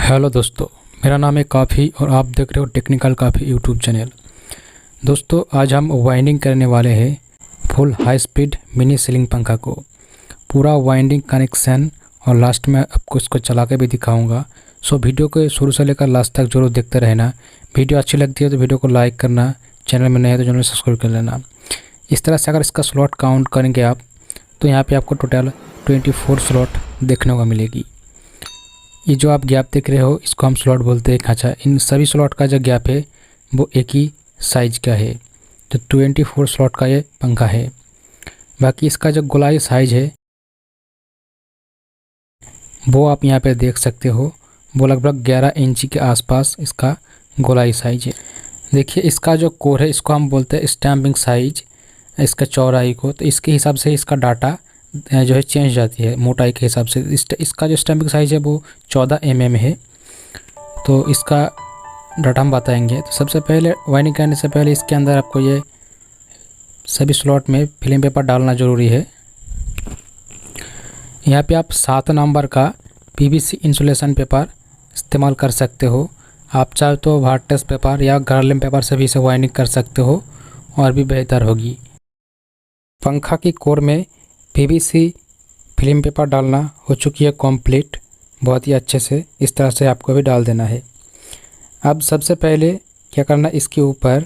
Hello दोस्तों, मेरा नाम है काफ़ी और आप देख रहे हो टेक्निकल काफ़ी यूट्यूब चैनल। दोस्तों, आज हम वाइंडिंग करने वाले हैं full high speed mini ceiling पंखा को। पूरा वाइंडिंग कनेक्शन और लास्ट में आपको इसको चला के भी दिखाऊंगा। सो वीडियो को शुरू से लेकर लास्ट तक जरूर देखते रहना। वीडियो अच्छी लगती है तो वीडियो को लाइक करना, चैनल में नए है तो चैनल सब्सक्राइब कर लेना। इस तरह से अगर इसका स्लॉट काउंट करेंगे आप तो यहाँ पर आपको टोटल 24 स्लॉट देखने को मिलेगी। ये जो आप गैप देख रहे हो इसको हम स्लॉट बोलते हैं खाँचा। इन सभी स्लॉट का जो गैप है वो एक ही साइज का है, तो 24 स्लॉट का ये पंखा है। बाकी इसका जो गोलाई साइज है वो आप यहाँ पे देख सकते हो, वो लगभग 11 इंची के आसपास इसका गोलाई साइज है। देखिए, इसका जो कोर है इसको हम बोलते हैं स्टैम्पिंग साइज, इसका चौड़ाई को, तो इसके हिसाब से इसका डाटा जो है चेंज जाती है मोटाई के हिसाब से। इसका जो स्टैम्पिंग साइज है वो 14 mm है, तो इसका डाटा हम बताएंगे। तो सबसे पहले वाइंडिंग करने से पहले इसके अंदर आपको ये सभी स्लॉट में फिल्म पेपर डालना ज़रूरी है। यहाँ पे आप 7 नंबर का PVC इंसुलेशन पेपर इस्तेमाल कर सकते हो। आप चाहे तो वार्टेस पेपर या गार्लिन पेपर से भी इसे वाइंडिंग कर सकते हो और भी बेहतर होगी। पंखा की कोर में PVC फिल्म पेपर डालना हो चुकी है कंप्लीट, बहुत ही अच्छे से। इस तरह से आपको भी डाल देना है। अब सबसे पहले क्या करना, इसके ऊपर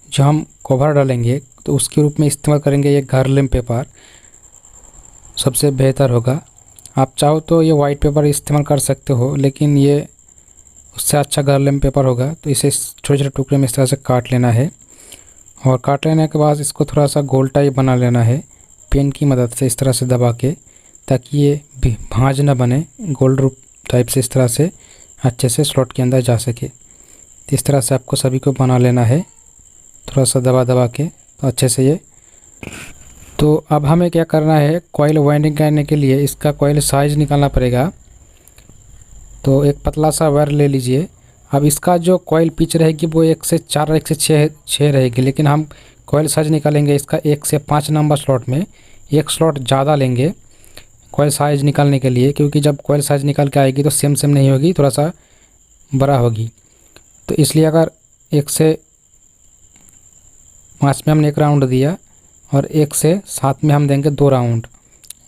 जो हम कवर डालेंगे तो उसके रूप में इस्तेमाल करेंगे ये गार्लिन पेपर, सबसे बेहतर होगा। आप चाहो तो ये वाइट पेपर इस्तेमाल कर सकते हो, लेकिन ये उससे अच्छा गार्लिन पेपर होगा। तो इसे छोटे छोटे टुकड़े में इस तरह से काट लेना है और काट लेने के बाद इसको थोड़ा सा गोल टाइप बना लेना है पेन की मदद से, इस तरह से दबा के, ताकि ये भांज ना बने, गोल्ड रूप टाइप से इस तरह से अच्छे से स्लॉट के अंदर जा सके। तो इस तरह से आपको सभी को बना लेना है, थोड़ा सा दबा दबा के, तो अच्छे से ये। तो अब हमें क्या करना है, कॉइल वाइंडिंग करने के लिए इसका कॉइल साइज निकालना पड़ेगा। तो एक पतला सा वायर ले लीजिए। अब इसका जो कॉइल पिच रहेगी वो 1 से 4 1 से 6 रहेगी, लेकिन हम कॉइल साइज निकालेंगे इसका 1 से 5 नंबर स्लॉट में। एक स्लॉट ज़्यादा लेंगे कॉइल साइज निकालने के लिए, क्योंकि जब कॉइल साइज निकाल के आएगी तो सेम नहीं होगी, थोड़ा सा बड़ा होगी। तो इसलिए अगर 1 से 5 में हमने 1 राउंड दिया और 1 से 7 में हम देंगे 2 राउंड,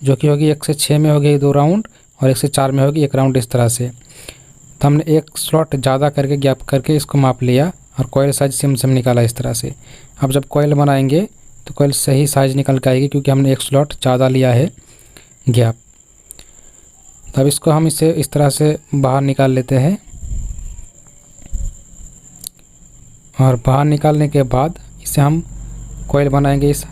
जो कि होगी 1 से 6 में होगी 2 राउंड और 1 से 4 में होगी 1 राउंड, इस तरह से। तो हमने 1 स्लॉट ज़्यादा करके गैप करके इसको माप लिया और कॉइल साइज सेम निकाला इस तरह से। अब जब कॉइल बनाएंगे तो कॉइल सही साइज निकल के आएगी, क्योंकि हमने 1 स्लॉट ज़्यादा लिया है गैप। तब इसको हम इसे इस तरह से बाहर निकाल लेते हैं और बाहर निकालने के बाद इसे हम कॉइल बनाएंगे इस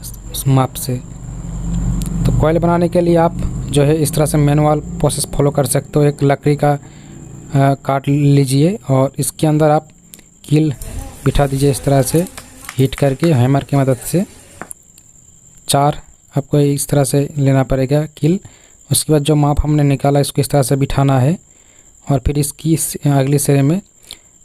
माप से। तो कॉइल बनाने के लिए आप जो है इस तरह से मैनुअल प्रोसेस फॉलो कर सकते हो। एक लकड़ी का काट लीजिए और इसके अंदर आप कील बिठा दीजिए इस तरह से हीट करके हैमर की मदद से। 4 आपको इस तरह से लेना पड़ेगा कील। उसके बाद जो माप हमने निकाला इसको इस तरह से बिठाना है और फिर इसकी अगले सिरे में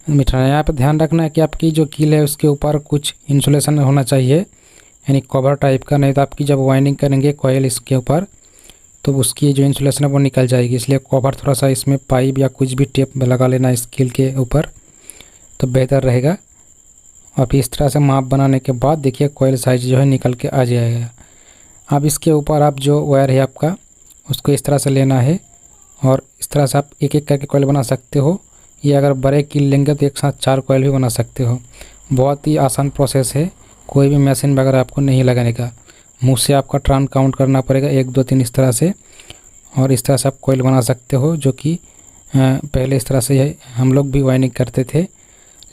बिठाना है। यहाँ पर ध्यान रखना है कि आपकी जो कील है उसके ऊपर कुछ इंसुलेशन होना चाहिए, यानी कवर टाइप का, नहीं तो आपकी जब वाइंडिंग करेंगे कॉइल इसके ऊपर तो उसकी जो इंसुलेशन है वो निकल जाएगी। इसलिए कवर थोड़ा सा इसमें पाइप या कुछ भी टेप लगा लेना इस कील के ऊपर, तो बेहतर रहेगा। और फिर इस तरह से माप बनाने के बाद देखिए कॉइल साइज जो है निकल के आ जाएगा। अब इसके ऊपर आप जो वायर है आपका उसको इस तरह से लेना है और इस तरह से आप एक एक करके कॉइल बना सकते हो। ये अगर बड़े कील लेंगे तो एक साथ 4 कॉइल भी बना सकते हो। बहुत ही आसान प्रोसेस है, कोई भी मशीन वगैरह आपको नहीं लगाने का। मुँह से आपका टर्न काउंट करना पड़ेगा 1 2 3 इस तरह से, और इस तरह से आप कॉइल बना सकते हो, जो कि पहले इस तरह से हम लोग भी वाइंडिंग करते थे।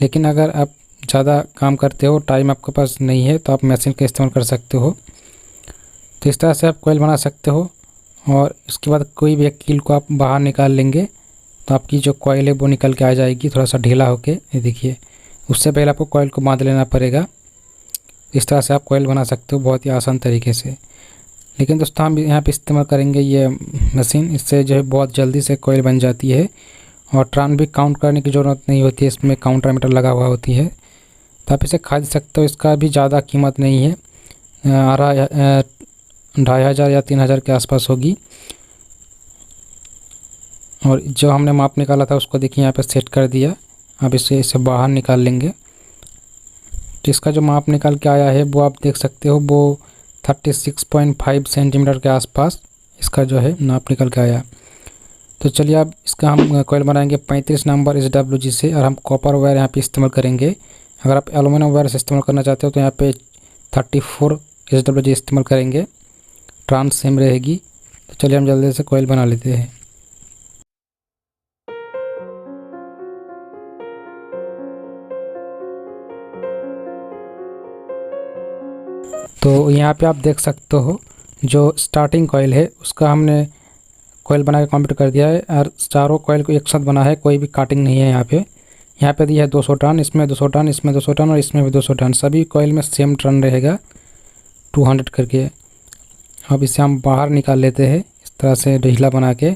लेकिन अगर आप ज़्यादा काम करते हो, टाइम आपके पास नहीं है, तो आप मशीन का इस्तेमाल कर सकते हो। तो इस तरह से आप कॉइल बना सकते हो और इसके बाद कोई भी एक कील को आप बाहर निकाल लेंगे तो आपकी जो कॉइल है वो निकल के आ जाएगी थोड़ा सा ढीला होके। ये देखिए, उससे पहले आपको कॉइल को बांध लेना पड़ेगा। इस तरह से आप कॉइल बना सकते हो बहुत ही आसान तरीके से। लेकिन दोस्तों हम यहाँ पे इस्तेमाल करेंगे ये मशीन, इससे जो है बहुत जल्दी से कॉइल बन जाती है और टर्न भी काउंट करने की ज़रूरत नहीं होती है, इसमें काउंटर मीटर लगा हुआ होती है। तो आप इसे खरीद सकते हो, इसका भी ज़्यादा कीमत नहीं है, 2500 या 3000 के आसपास होगी। और जो हमने माप निकाला था उसको देखिए यहाँ पे सेट कर दिया। अब इसे बाहर निकाल लेंगे। तो इसका जो माप निकाल के आया है वो आप देख सकते हो, वो 36.5 सेंटीमीटर के आसपास इसका जो है नाप निकल के आया। तो चलिए अब इसका हम कॉइल बनाएंगे 35 नंबर SWG से, और हम कॉपर वायर यहाँ पे इस्तेमाल करेंगे। अगर आप एलुमिनियम वायर से इस्तेमाल करना चाहते हो तो यहाँ पे 34 SWG इस्तेमाल करेंगे, ट्रांस सेम रहेगी। तो चलिए हम जल्दी से कॉइल बना लेते हैं। तो यहाँ पे आप देख सकते हो जो स्टार्टिंग कॉइल है उसका हमने कॉइल बना के कंप्लीट कर दिया है, और चारों कॉइल को एक साथ बना है, कोई भी काटिंग नहीं है। यहाँ पे दिया है 200 टर्न, इसमें 200 टर्न, इसमें 200 टर्न और इसमें भी 200 टर्न। सभी कॉइल में सेम टर्न रहेगा 200 करके। अब इसे हम बाहर निकाल लेते हैं इस तरह से ढीला बना के।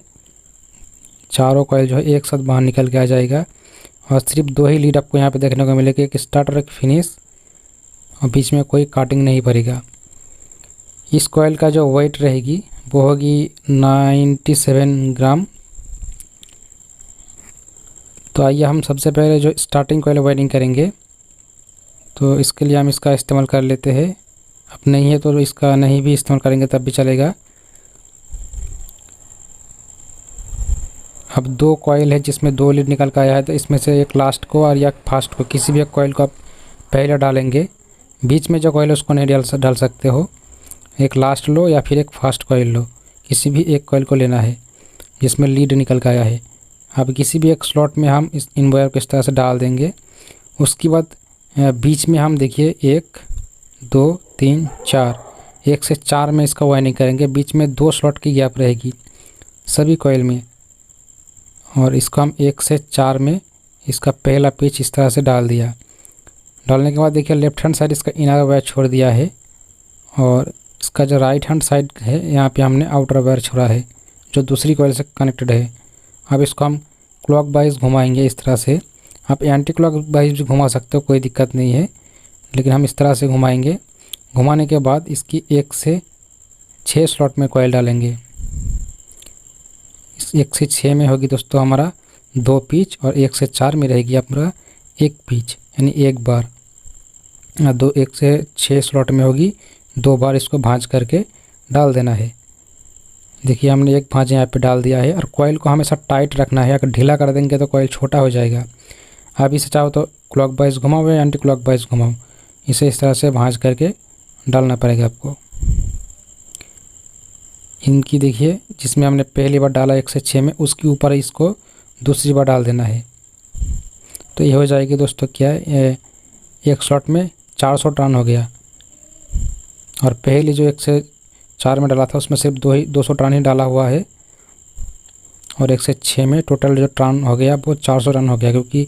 चारों कॉइल जो है एक साथ बाहर निकल के आ जाएगा, और सिर्फ 2 ही लीड आपको यहाँ पे देखने को मिलेगी, एक स्टार्ट और एक फिनिश, और बीच में कोई काटिंग नहीं पड़ेगा। इस कॉइल का जो वेट रहेगी वो होगी 97 ग्राम। तो आइए हम सबसे पहले जो स्टार्टिंग कॉइल वायरिंग करेंगे, तो इसके लिए हम इसका इस्तेमाल कर लेते हैं। अब नहीं है तो इसका नहीं भी इस्तेमाल करेंगे तब भी चलेगा। अब 2 कॉइल है जिसमें 2 लीड निकल कर आया है, तो इसमें से एक लास्ट को और या फर्स्ट को, किसी भी एक कॉइल को आप पहले डालेंगे। बीच में जो कॉइल है उसको नहीं डाल सकते हो। एक लास्ट लो या फिर एक फर्स्ट कॉइल लो, किसी भी एक कॉइल को लेना है जिसमें लीड निकल कर आया है। अब किसी भी एक स्लॉट में हम इन वायर को इस तरह से डाल देंगे। उसके बाद बीच में हम देखिए 1 2 3 4, 1 से 4 में इसका वायरिंग करेंगे। बीच में 2 स्लॉट की गैप रहेगी सभी कॉइल में, और इसको हम 1 से 4 में इसका पहला पिच इस तरह से डाल दिया। डालने के बाद देखिए लेफ्ट हैंड साइड इसका इनर वायर छोड़ दिया है, और इसका जो राइट हैंड साइड है यहाँ पे हमने आउटर वायर छोड़ा है जो दूसरी कॉइल से कनेक्टेड है। अब इसको हम क्लॉक वाइज घुमाएंगे इस तरह से। आप एंटी क्लॉक वाइज भी घुमा सकते हो, कोई दिक्कत नहीं है, लेकिन हम इस तरह से घुमाएंगे। घुमाने के बाद इसकी 1 से 6 स्लॉट में कॉइल डालेंगे। इस 1 से 6 में होगी दोस्तों हमारा 2 पिच, और 1 से 4 में रहेगी हमारा 1 पिच, यानी 1 बार। 1 से 6 स्लॉट में होगी 2 बार इसको भांज करके डाल देना है। देखिए हमने एक भांज यहाँ पे डाल दिया है, और कॉइल को हमेशा टाइट रखना है। अगर ढीला कर देंगे तो कॉइल छोटा हो जाएगा। आप इसे चाहो तो क्लॉक वाइज घुमाओ या एंटी क्लॉक वाइज घुमाओ, इसे इस तरह से भांज करके डालना पड़ेगा आपको। इनकी देखिए जिसमें हमने पहली बार डाला 1 से 6 में, उसके ऊपर इसको दूसरी बार डाल देना है। तो ये हो जाएगी दोस्तों क्या है, एक स्लॉट में 400 टर्न हो गया। और पहले जो 1 से 4 में डाला था उसमें सिर्फ 200 टर्न ही डाला हुआ है, और 1 से 6 में टोटल जो टर्न हो गया वो 400 टर्न हो गया, क्योंकि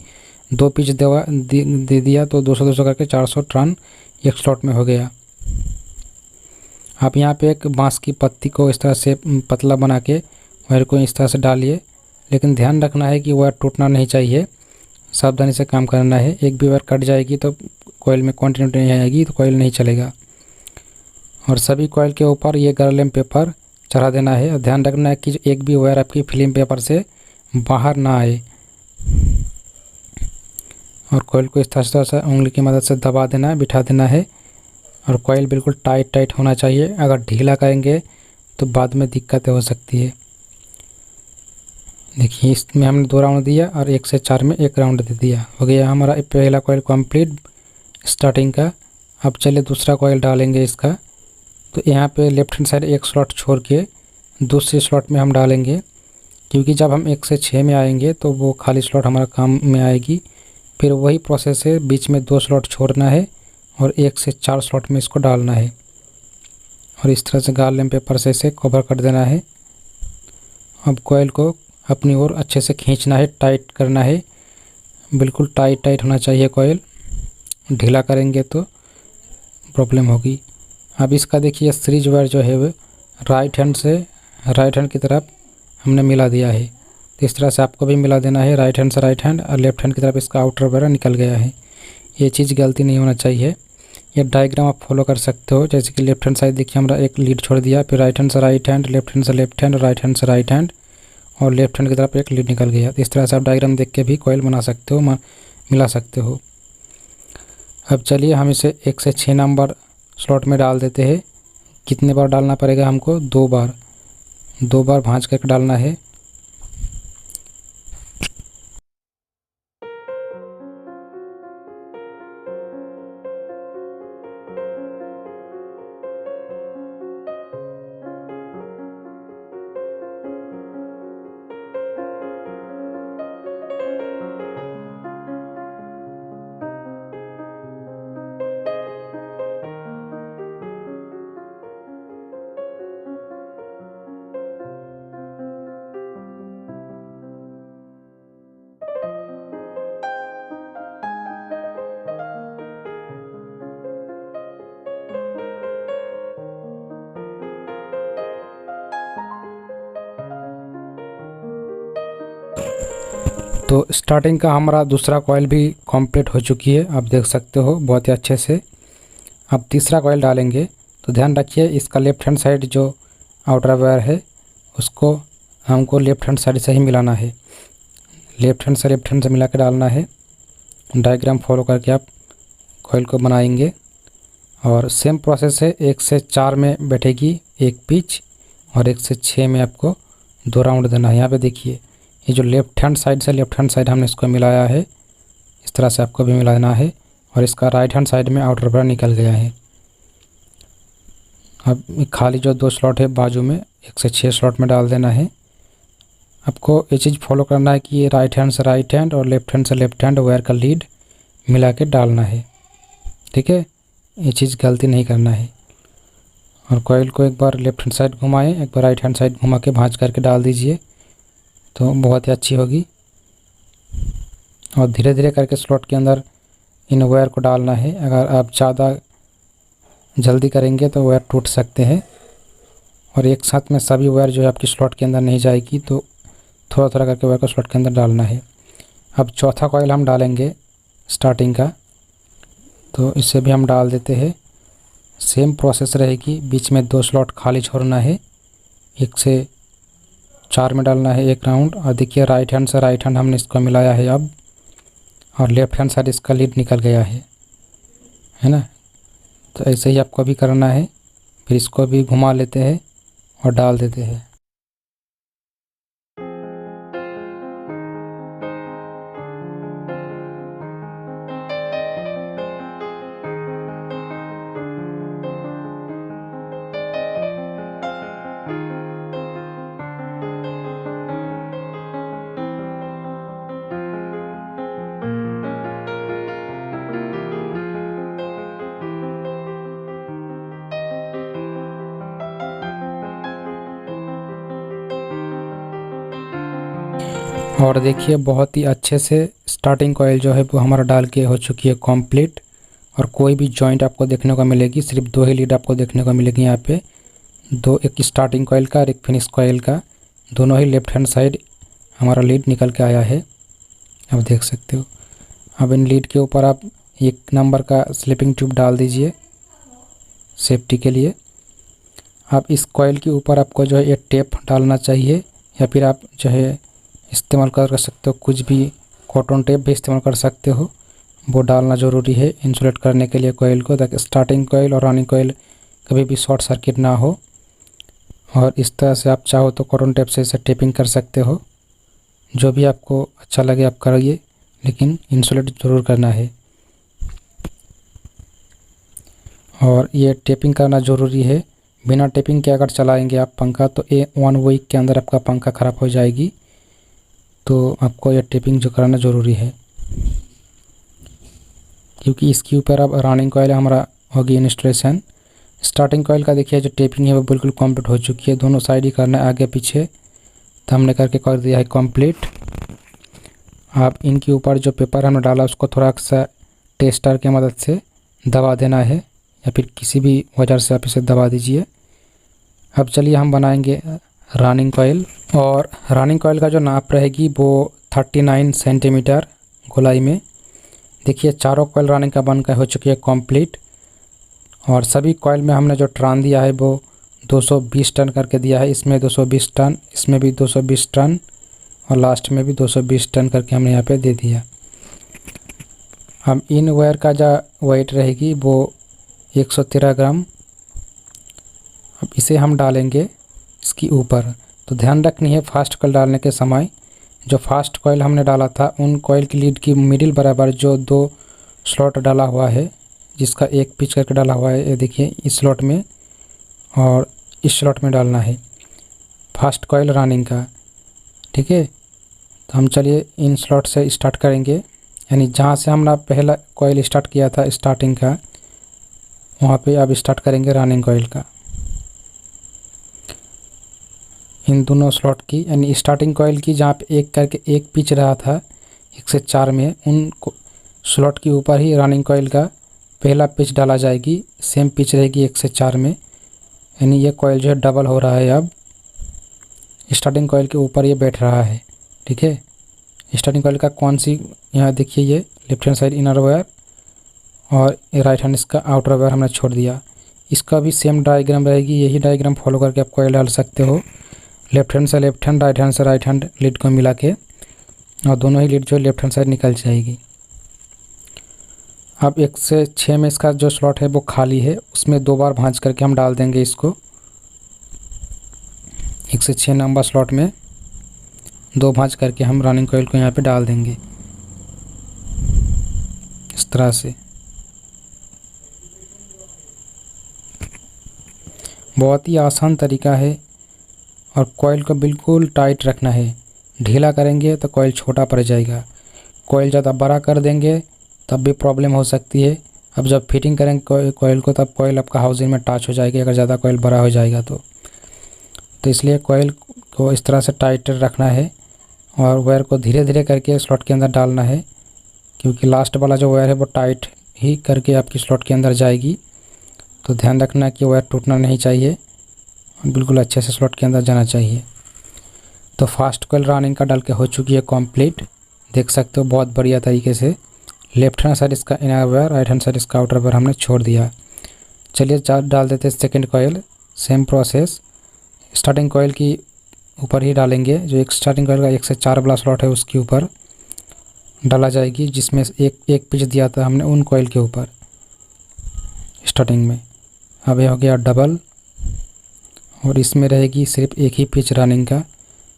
2 पिच दे दिया तो 200 करके 400 टर्न एक स्लॉट में हो गया। आप यहाँ पे एक बांस की पत्ती को इस तरह से पतला बना के वायर को इस तरह से डालिए, लेकिन ध्यान रखना है कि वायर टूटना नहीं चाहिए, सावधानी से काम करना है। एक भी वायर कट जाएगी तो कॉइल में कंटिन्यूटी नहीं आएगी, तो कॉइल नहीं चलेगा। और सभी कॉइल के ऊपर ये गर्लम पेपर चढ़ा देना है, और ध्यान रखना है कि एक भी वायर आपकी फिल्म पेपर से बाहर ना आए। और कॉइल को इस तरह से उंगली की मदद से दबा देना है, बिठा देना है, और कॉइल बिल्कुल टाइट होना चाहिए। अगर ढीला करेंगे तो बाद में दिक्कतें हो सकती है। देखिए इसमें हमने 2 राउंड दिया और 1 से 4 में 1 राउंड दे दिया। हो गया हमारा पहला कॉइल कंप्लीट स्टार्टिंग का। अब चलिए दूसरा कॉइल डालेंगे इसका। तो यहाँ पे लेफ्ट हैंड साइड 1 स्लॉट छोड़ के दूसरे स्लॉट में हम डालेंगे, क्योंकि जब हम 1 से 6 में आएंगे तो वो खाली स्लॉट हमारा काम में आएगी। फिर वही प्रोसेस है, बीच में 2 स्लॉट छोड़ना है और 1 से 4 स्लॉट में इसको डालना है, और इस तरह से गार्लम पेपर से इसे कवर कर देना है। अब कॉइल को अपनी ओर अच्छे से खींचना है, टाइट करना है, बिल्कुल टाइट होना चाहिए कॉइल। ढीला करेंगे तो प्रॉब्लम होगी। अब इसका देखिए सीरीज वायर जो है वो राइट हैंड की तरफ हमने मिला दिया है। तो इस तरह से आपको भी मिला देना है, राइट हैंड से राइट हैंड, और लेफ्ट हैंड की तरफ इसका आउटर वायर निकल गया है। ये चीज़ गलती नहीं होना चाहिए। ये डायग्राम आप फॉलो कर सकते हो, जैसे कि लेफ्ट हैंड साइड देखिए हमारा एक लीड छोड़ दिया, फिर राइट हैंड से राइट हैंड, लेफ्ट हैंड से लेफ्ट हैंड, राइट हैंड से राइट हैंड, और लेफ्ट हैंड की तरफ एक लीड निकल गया। तो इस तरह से आप डायग्राम देख के भी कॉइल बना सकते हो, मिला सकते हो। अब चलिए हम इसे 1 से 6 नंबर स्लॉट में डाल देते हैं। कितने बार डालना पड़ेगा हमको? 2 बार, 2 बार भांज करके डालना है। तो स्टार्टिंग का हमारा दूसरा कॉइल भी कंप्लीट हो चुकी है, आप देख सकते हो बहुत ही अच्छे से। अब तीसरा कॉइल डालेंगे तो ध्यान रखिए इसका लेफ्ट हैंड साइड जो आउटर वायर है उसको हमको लेफ्ट हैंड साइड से ही मिलाना है। लेफ्ट हैंड से मिला के डालना है। डायग्राम फॉलो करके आप कॉइल को बनाएंगे और सेम प्रोसेस है। 1 से 4 में बैठेगी एक पिच और 1 से 6 में आपको 2 राउंड देना है। यहाँ पे देखिए ये जो लेफ्ट हैंड साइड हमने इसको मिलाया है, इस तरह से आपको भी मिलाना है। और इसका राइट हैंड साइड में आउटर वायर निकल गया है। अब खाली जो 2 स्लॉट है बाजू में 1 से 6 स्लॉट में डाल देना है। आपको ये चीज़ फॉलो करना है कि ये राइट हैंड से राइट हैंड और लेफ्ट हैंड से लेफ्ट हैंड वायर का लीड मिला के डालना है, ठीक है। ये चीज़ गलती नहीं करना है। और कॉइल को एक बार लेफ्ट हैंड साइड घुमाएं, एक बार राइट हैंड साइड घुमा के भांज करके डाल दीजिए तो बहुत ही अच्छी होगी। और धीरे धीरे करके स्लॉट के अंदर इन वायर को डालना है। अगर आप ज़्यादा जल्दी करेंगे तो वायर टूट सकते हैं और एक साथ में सभी वायर जो है आपकी स्लॉट के अंदर नहीं जाएगी, तो थोड़ा थोड़ा करके वायर को स्लॉट के अंदर डालना है। अब चौथा कॉइल हम डालेंगे स्टार्टिंग का, तो इसे भी हम डाल देते हैं। सेम प्रोसेस रहेगी, बीच में 2 स्लॉट खाली छोड़ना है। 1 से 4 में डालना है 1 राउंड। और देखिए राइट हैंड से राइट हैंड हमने इसको मिलाया है अब, और लेफ्ट हैंड साइड इसका लीड निकल गया है ना। तो ऐसे ही आपको भी करना है। फिर इसको भी घुमा लेते हैं और डाल देते हैं। और देखिए बहुत ही अच्छे से स्टार्टिंग कॉइल जो है वो हमारा डाल के हो चुकी है कंप्लीट। और कोई भी जॉइंट आपको देखने को मिलेगी, सिर्फ 2 ही लीड आपको देखने को मिलेगी यहाँ पे। 2, एक स्टार्टिंग कॉइल का और एक फिनिश कॉइल का, दोनों ही लेफ्ट हैंड साइड हमारा लीड निकल के आया है, आप देख सकते हो। अब इन लीड के ऊपर आप 1 नंबर का स्लिपिंग ट्यूब डाल दीजिए सेफ्टी के लिए। अब इस कॉइल के ऊपर आपको जो है ये टेप डालना चाहिए, या फिर आप जो है इस्तेमाल कर सकते हो, कुछ भी कॉटन टेप भी इस्तेमाल कर सकते हो। वो डालना ज़रूरी है इंसुलेट करने के लिए कॉइल को, ताकि स्टार्टिंग कॉइल और रनिंग कॉइल कभी भी शॉर्ट सर्किट ना हो। और इस तरह से आप चाहो तो कॉटन टेप से इसे टेपिंग कर सकते हो, जो भी आपको अच्छा लगे आप करिए, लेकिन इंसुलेट ज़रूर करना है। और ये टेपिंग करना ज़रूरी है। बिना टेपिंग के अगर चलाएंगे आप पंखा तो 1 वीक के अंदर आपका पंखा ख़राब हो जाएगी। तो आपको यह टेपिंग जो कराना ज़रूरी है, क्योंकि इसके ऊपर अब रनिंग कॉइल हमारा होगी इंस्टॉलेशन। स्टार्टिंग कॉइल का देखिए जो टेपिंग है वो बिल्कुल कंप्लीट हो चुकी है, दोनों साइड ही करना है आगे पीछे, तो हमने करके कर दिया है कंप्लीट। आप इनके ऊपर जो पेपर हमने डाला उसको थोड़ा सा टेस्टर की मदद से दबा देना है, या फिर किसी भी औजार से आप इसे दबा दीजिए। अब चलिए हम बनाएंगे रनिंग कॉइल। और रनिंग कॉइल का जो नाप रहेगी वो 39 सेंटीमीटर गोलाई में। देखिए चारों कॉइल रनिंग का बनकर हो चुकी है कंप्लीट। और सभी कॉइल में हमने जो ट्रान दिया है वो 220 टन करके दिया है। इसमें 220 टन, इसमें भी 220 टन और लास्ट में भी 220 टन करके हमने यहाँ पे दे दिया। हम इन वायर का जो वेट रहेगी वो 113 ग्राम। अब इसे हम डालेंगे इसकी ऊपर। तो ध्यान रखनी है फास्ट कॉइल डालने के समय, जो फास्ट कॉइल हमने डाला था उन कॉइल की लीड की मिडिल बराबर जो 2 स्लॉट डाला हुआ है, जिसका एक पिच करके डाला हुआ है, ये देखिए इस स्लॉट में और इस स्लॉट में डालना है फास्ट कॉइल रनिंग का। ठीक है, तो हम चलिए इन स्लॉट से स्टार्ट करेंगे, यानी जहाँ से हमने पहला कॉइल स्टार्ट किया था स्टार्टिंग का, वहाँ पे अब स्टार्ट करेंगे रनिंग कॉइल का। इन दोनों स्लॉट की, यानी स्टार्टिंग कॉइल की जहाँ पे एक करके एक पिच रहा था 1 से 4 में, उन स्लॉट के ऊपर ही रनिंग कॉइल का पहला पिच डाला जाएगी। सेम पिच रहेगी 1 से 4 में, यानी ये कॉइल जो है डबल हो रहा है। अब स्टार्टिंग कॉइल के ऊपर ये बैठ रहा है। ठीक है, स्टार्टिंग कॉइल का कौन सी, यहाँ देखिए ये left hand side inner wire और राइट हैंड इसका आउटर वायर हमने छोड़ दिया। इसका भी सेम डायग्राम रहेगी, यही डायग्राम फॉलो करके आप कॉइल डाल सकते हो। लेफ्ट हैंड से लेफ्ट हैंड, राइट हैंड से राइट हैंड लीड को मिला के, और दोनों ही लीड जो लेफ्ट हैंड साइड निकल जाएगी। अब 1 से 6 में इसका जो स्लॉट है वो खाली है, उसमें 2 बार भांज करके हम डाल देंगे इसको। 1 से 6 नंबर स्लॉट में 2 भांज करके हम रनिंग कॉइल को यहाँ पे डाल देंगे इस तरह से। बहुत ही आसान तरीका है और कॉइल को बिल्कुल टाइट रखना है। ढीला करेंगे तो कॉइल छोटा पड़ जाएगा, कॉइल ज़्यादा बड़ा कर देंगे तब भी प्रॉब्लम हो सकती है। अब जब फिटिंग करेंगे कॉइल को तब कॉइल आपका हाउसिंग में टच हो जाएगी, अगर ज़्यादा कॉइल बड़ा हो जाएगा तो इसलिए कॉइल को इस तरह से टाइट रखना है और वायर को धीरे धीरे करके स्लॉट के अंदर डालना है, क्योंकि लास्ट वाला जो वायर है वो टाइट ही करके आपकी स्लॉट के अंदर जाएगी। तो ध्यान रखना कि वायर टूटना नहीं चाहिए, बिल्कुल अच्छे से स्लॉट के अंदर जाना चाहिए। तो फास्ट कॉइल रनिंग का डाल के हो चुकी है कंप्लीट, देख सकते हो बहुत बढ़िया तरीके से। लेफ्ट हैंड साइड इसका inner wire, right hand side इसका आउटर वायर हमने छोड़ दिया। चलिए डाल देते हैं second coil. Same process, starting coil की ऊपर ही डालेंगे, जो एक स्टार्टिंग कॉइल का 1 से 4 वाला स्लॉट है उसके ऊपर डाला जाएगी, जिसमें एक पिच दिया था हमने उन कॉइल के ऊपर स्टार्टिंग में। अब ये हो गया डबल और इसमें रहेगी सिर्फ एक ही पिच रनिंग का।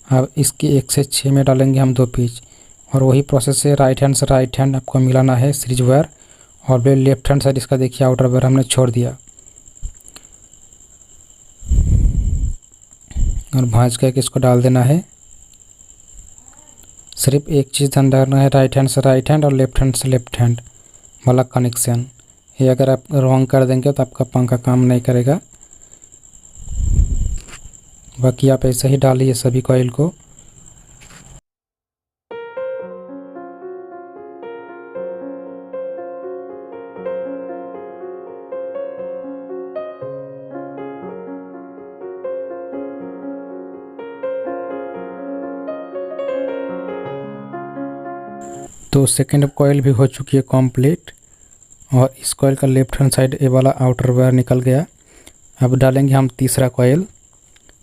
अब इसकी 1 से 6 में डालेंगे हम 2 पिच, और वही प्रोसेस से राइट हैंड आपको मिलाना है सीरीज वायर, और फिर लेफ्ट हैंड साइड इसका देखिए आउटर वायर हमने छोड़ दिया और भांज करके इसको डाल देना है। सिर्फ एक चीज़ ध्यान रखना है, राइट हैंड से राइट हैंड और लेफ्ट हैंड से लेफ्ट हैंड वाला कनेक्शन। ये अगर आप रॉन्ग कर देंगे तो आपका पंखा काम नहीं करेगा। बाकी आप ऐसे ही डालिए सभी कॉइल को। तो सेकंड कॉइल भी हो चुकी है कंप्लीट, और इस कॉइल का लेफ्ट हैंड साइड ए वाला आउटर वायर निकल गया। अब डालेंगे हम तीसरा कॉइल।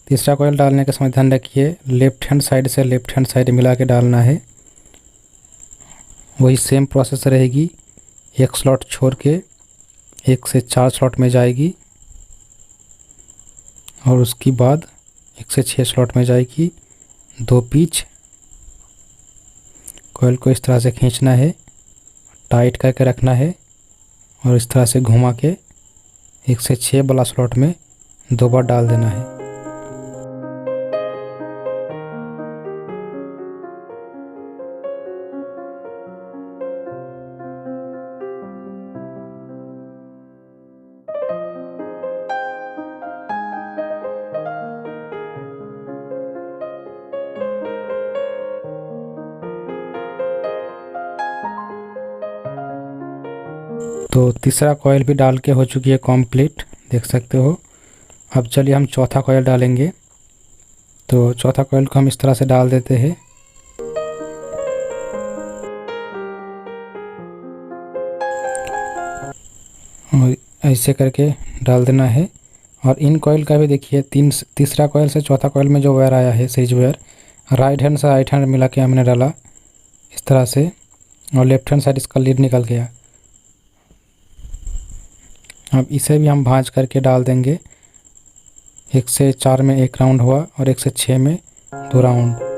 तीसरा कॉइल डालने के समय ध्यान रखिए लेफ्ट हैंड साइड से लेफ्ट हैंड साइड मिला के डालना है। वही सेम प्रोसेस रहेगी, एक स्लॉट छोड़ के 1 से 4 स्लॉट में जाएगी, और उसके बाद 1 से 6 स्लॉट में जाएगी 2 पिच। कॉइल को इस तरह से खींचना है, टाइट करके रखना है, और इस तरह से घुमा के 1 से 6 वाला स्लॉट में 2 बार डाल देना है। तो तीसरा कॉइल भी डाल के हो चुकी है कंप्लीट, देख सकते हो। अब चलिए हम चौथा कॉइल डालेंगे। तो चौथा कॉइल को हम इस तरह से डाल देते हैं, और ऐसे करके डाल देना है, और इन कॉइल का भी देखिए तीसरा कॉइल से चौथा कॉइल में जो वायर आया है सीरीज वायर, राइट हैंड से राइट हैंड मिला के हमने डाला इस तरह से, और लेफ्ट हैंड साइड इसका लीड निकल गया। अब इसे भी हम भांज करके डाल देंगे। 1 से 4 में 1 राउंड हुआ और 1 से 6 में 2 राउंड।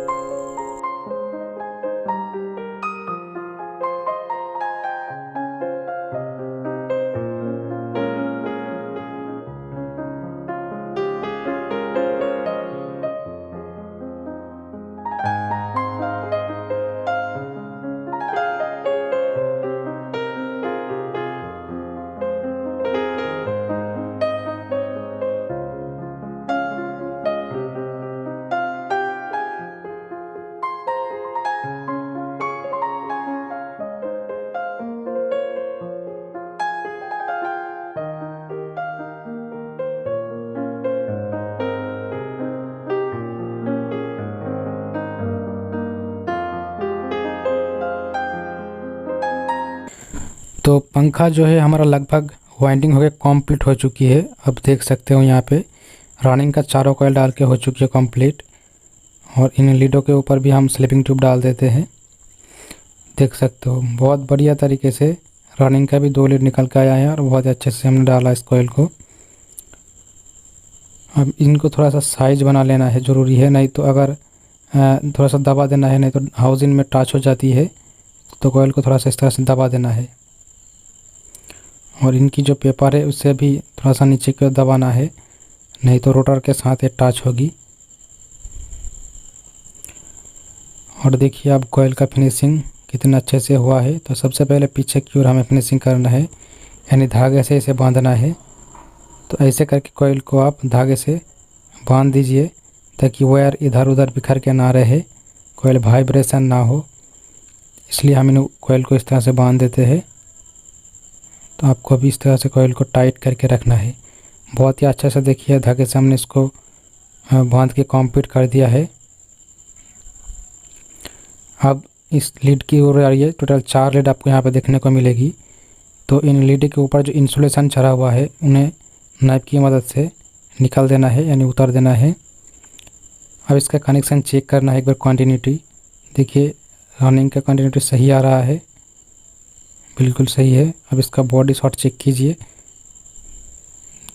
तो पंखा जो है हमारा लगभग वाइंडिंग होकर कंप्लीट हो चुकी है। अब देख सकते हो यहाँ पे रनिंग का चारों कॉइल डाल के हो चुकी है कंप्लीट। और इन लीडों के ऊपर भी हम स्लिपिंग ट्यूब डाल देते हैं। देख सकते हो बहुत बढ़िया तरीके से रनिंग का भी 2 लीड निकल के आया है और बहुत अच्छे से हमने डाला इस कॉइल को। अब इनको थोड़ा सा साइज बना लेना है, ज़रूरी है, नहीं तो अगर थोड़ा सा दबा देना है, नहीं तो हाउसिंग में टच हो जाती है। तो कॉइल को थोड़ा सा इस तरह से दबा देना है। और इनकी जो पेपर है उससे भी थोड़ा सा नीचे की ओर दबाना है, नहीं तो रोटर के साथ ये टच होगी। और देखिए अब कॉइल का फिनिशिंग कितना अच्छे से हुआ है। तो सबसे पहले पीछे की ओर हमें फिनिशिंग करना है, यानी धागे से इसे बांधना है। तो ऐसे करके कॉइल को आप धागे से बांध दीजिए ताकि वायर इधर उधर बिखर के ना रहे, कॉइल वाइब्रेशन ना हो, इसलिए हम इन कॉइल को इस तरह से बांध देते हैं। तो आपको भी इस तरह से कॉइल को टाइट करके रखना है। बहुत ही अच्छे से देखिए धागे से हमने इसको बांध के कंप्लीट कर दिया है। अब इस लीड की ओर आ रही है, टोटल 4 लीड आपको यहाँ पे देखने को मिलेगी। तो इन लीड के ऊपर जो इंसुलेशन चढ़ा हुआ है उन्हें नाइफ की मदद से निकाल देना है, यानी उतार देना है। अब इसका कनेक्शन चेक करना है एक बार, कंटिन्यूटी देखिए रनिंग का कंटिन्यूटी सही आ रहा है, बिल्कुल सही है। अब इसका बॉडी शॉट चेक कीजिए,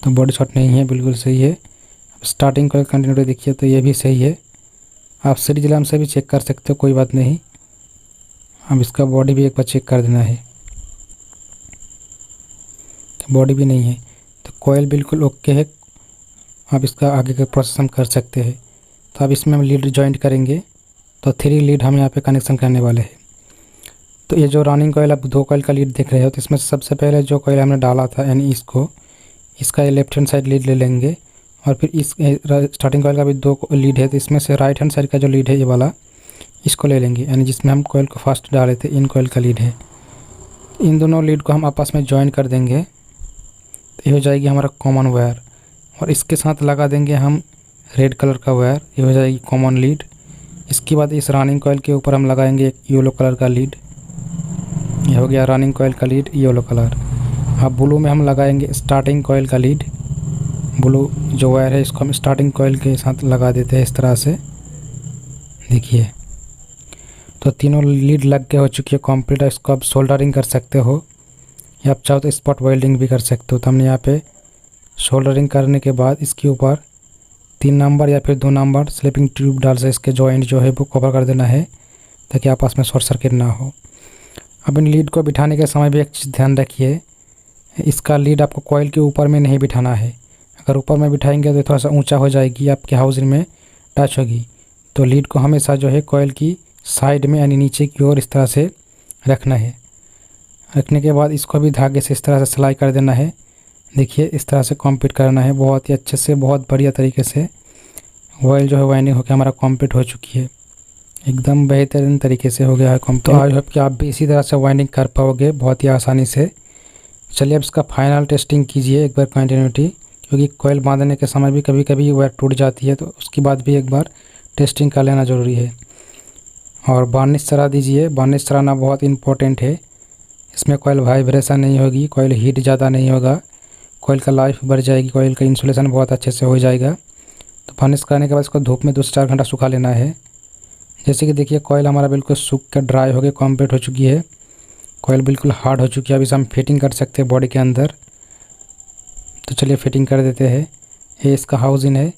तो बॉडी शॉट नहीं है, बिल्कुल सही है। अब स्टार्टिंग का कंटिन्यूटी देखिए तो ये भी सही है। आप सीरीज लैम्प से भी चेक कर सकते हो, कोई बात नहीं। अब इसका बॉडी भी एक बार चेक कर देना है, तो बॉडी भी नहीं है, तो कॉइल बिल्कुल ओके है। अब इसका आगे का प्रोसेस हम कर सकते हैं। तो अब इसमें हम लीड जॉइंट करेंगे। तो 3 लीड हम यहाँ पे कनेक्शन करने वाले हैं। तो ये जो रनिंग कॉइल आप 2 कॉइल का लीड देख रहे हो, तो इसमें सबसे पहले जो कॉइल हमने डाला था यानी इसका ये लेफ्ट हैंड साइड लीड ले लेंगे। और फिर इस स्टार्टिंग कॉइल का भी 2 लीड है, तो इसमें से राइट हैंड साइड का जो लीड है ये वाला, इसको ले लेंगे, यानी जिसमें हम कॉइल को फर्स्ट डाले थे इन कॉइल का लीड है। इन दोनों लीड को हम आपस में जॉइन कर देंगे, तो ये हो जाएगी हमारा कॉमन वायर। और इसके साथ लगा देंगे हम रेड कलर का वायर, ये हो जाएगी कॉमन लीड। इसके बाद इस रनिंग कॉइल के ऊपर हम लगाएंगे एक येलो कलर का लीड, ये हो गया रनिंग कॉइल का लीड येलो कलर। अब ब्लू में हम लगाएंगे स्टार्टिंग कॉइल का लीड, ब्लू जो वायर है इसको हम स्टार्टिंग कॉइल के साथ लगा देते हैं इस तरह से, देखिए। तो तीनों लीड लग के हो चुकी है कंप्लीट। इसको आप सोल्डरिंग कर सकते हो या आप चाहो तो स्पॉट वेल्डिंग भी कर सकते हो। तो हमने यहाँ पे सोल्डरिंग करने के बाद इसके ऊपर 3 नंबर या फिर 2 नंबर स्लिपिंग ट्यूब डाल से इसके जॉइंट जो है वो कवर कर देना है, ताकि आपस में शॉर्ट सर्किट ना हो। अब इन लीड को बिठाने के समय भी एक चीज़ ध्यान रखिए, इसका लीड आपको कॉइल के ऊपर में नहीं बिठाना है। अगर ऊपर में बिठाएंगे तो थोड़ा सा ऊंचा हो जाएगी, आपके हाउसिंग में टच होगी। तो लीड को हमेशा जो है कॉइल की साइड में यानी नीचे की ओर इस तरह से रखना है। रखने के बाद इसको भी धागे से इस तरह से सिलाई कर देना है, देखिए इस तरह से कंप्लीट करना है। बहुत ही अच्छे से, बहुत बढ़िया तरीके से ऑयल जो है वाइंडिंग होकर हमारा कंप्लीट हो चुकी है, एकदम बेहतरीन तरीके से हो गया है कंप्लीट। तो आई होप कि आप भी इसी तरह से वाइंडिंग कर पाओगे बहुत ही आसानी से। चलिए अब इसका फाइनल टेस्टिंग कीजिए एक बार कंटिन्यूटी, क्योंकि कॉइल बांधने के समय भी कभी कभी वायर टूट जाती है, तो उसके बाद भी एक बार टेस्टिंग कर लेना ज़रूरी है। और बार्निश चढ़ा दीजिए, बार्निश चढ़ाना बहुत इंपॉर्टेंट है। इसमें कॉइल वाइब्रेशन नहीं होगी, कॉइल हीट ज़्यादा नहीं होगा, कोयल का लाइफ बढ़ जाएगी, कोयल का इंसुलेशन बहुत अच्छे से हो जाएगा। तो फर्निश करने के बाद इसको धूप में 2 से 4 घंटा सुखा लेना है। जैसे कि देखिए कोयल हमारा बिल्कुल सूख कर ड्राई हो गया, कम्प्लीट हो चुकी है, कोयल बिल्कुल हार्ड हो चुकी है। अब इसे हम फिटिंग कर सकते हैं बॉडी के अंदर। तो चलिए फिटिंग कर देते हैं। ये इसका हाउसिंग है।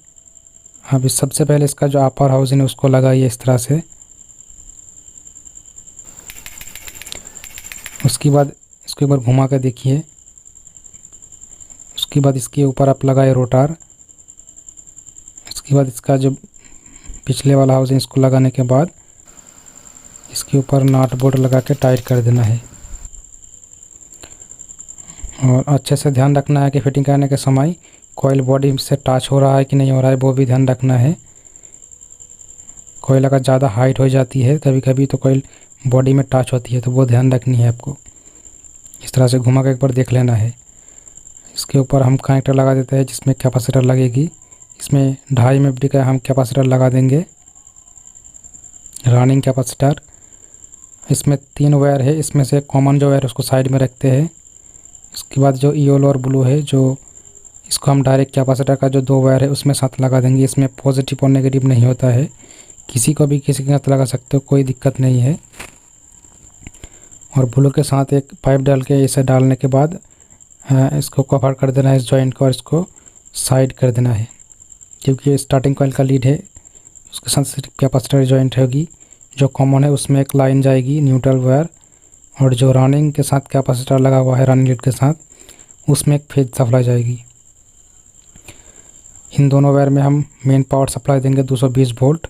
अब सबसे पहले इसका जो अपर हाउसिंग है उसको लगाइए इस तरह से। उसके बाद इसके ऊपर घुमा कर देखिए। उसके बाद इसके ऊपर आप लगाए रोटर। इसके बाद इसका जो पिछले वाला हाउसिंग इसको लगाने के बाद इसके ऊपर नट बोल्ट लगा के टाइट कर देना है। और अच्छे से ध्यान रखना है कि फिटिंग करने के समय कोयल बॉडी से टच हो रहा है कि नहीं हो रहा है, वो भी ध्यान रखना है। कोयल अगर ज़्यादा हाइट हो जाती है कभी कभी तो कोयल बॉडी में टच होती है, तो वो ध्यान रखनी है आपको। इस तरह से घुमा कर एक बार देख लेना है। इसके ऊपर हम कनेक्टर लगा देते हैं जिसमें कैपेसिटर लगेगी। इसमें 2.5 MFD का हम कैपेसिटर लगा देंगे, रनिंग कैपेसिटर। इसमें 3 वायर है, इसमें से कॉमन जो वायर उसको साइड में रखते हैं। इसके बाद जो येलो और ब्लू है, जो इसको हम डायरेक्ट कैपेसिटर का जो 2 वायर है उसमें साथ लगा देंगे। इसमें पॉजिटिव और नेगेटिव नहीं होता है, किसी को भी किसी के साथ लगा सकते हो, कोई दिक्कत नहीं है। और ब्लू के साथ एक पाइप डाल के इसे डालने के बाद इसको कवर कर देना है इस जॉइंट को, और इसको साइड कर देना है। क्योंकि स्टार्टिंग कॉइल का लीड है उसके साथ सिर्फ कैपेसिटर जॉइंट होगी। जो कॉमन है उसमें एक लाइन जाएगी न्यूट्रल वायर, और जो रनिंग के साथ कैपेसिटर लगा हुआ है रनिंग लीड के साथ उसमें एक फेज सप्लाई जाएगी। इन दोनों वायर में हम मेन पावर सप्लाई देंगे 220 वोल्ट।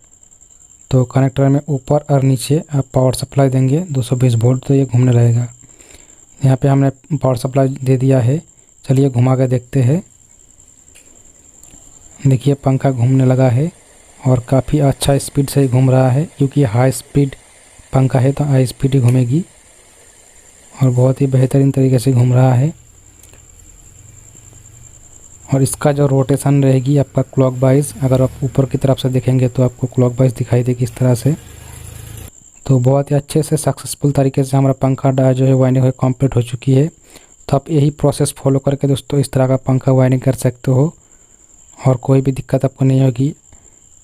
तो कनेक्टर में ऊपर और नीचे आप पावर सप्लाई देंगे 220 वोल्ट, तो ये घूमने लगेगा। यहाँ पे हमने पावर सप्लाई दे दिया है। चलिए घुमा के देखते हैं। देखिए पंखा घूमने लगा है और काफ़ी अच्छा स्पीड से घूम रहा है, क्योंकि हाई स्पीड पंखा है तो हाई स्पीड ही घूमेगी और बहुत ही बेहतरीन तरीके से घूम रहा है। और इसका जो रोटेशन रहेगी आपका क्लॉकवाइज, अगर आप ऊपर की तरफ से देखेंगे तो आपको क्लॉकवाइज दिखाई देगी इस तरह से। तो बहुत ही अच्छे से सक्सेसफुल तरीके से हमारा पंखा जो है वाइंडिंग है कंप्लीट हो चुकी है। तो आप यही प्रोसेस फॉलो करके दोस्तों इस तरह का पंखा वाइंडिंग कर सकते हो और कोई भी दिक्कत आपको नहीं होगी।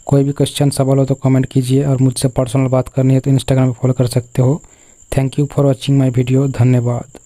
कोई भी क्वेश्चन सवाल हो तो कमेंट कीजिए, और मुझसे पर्सनल बात करनी है तो इंस्टाग्राम पे फॉलो कर सकते हो। Thank you for watching my video. धन्यवाद।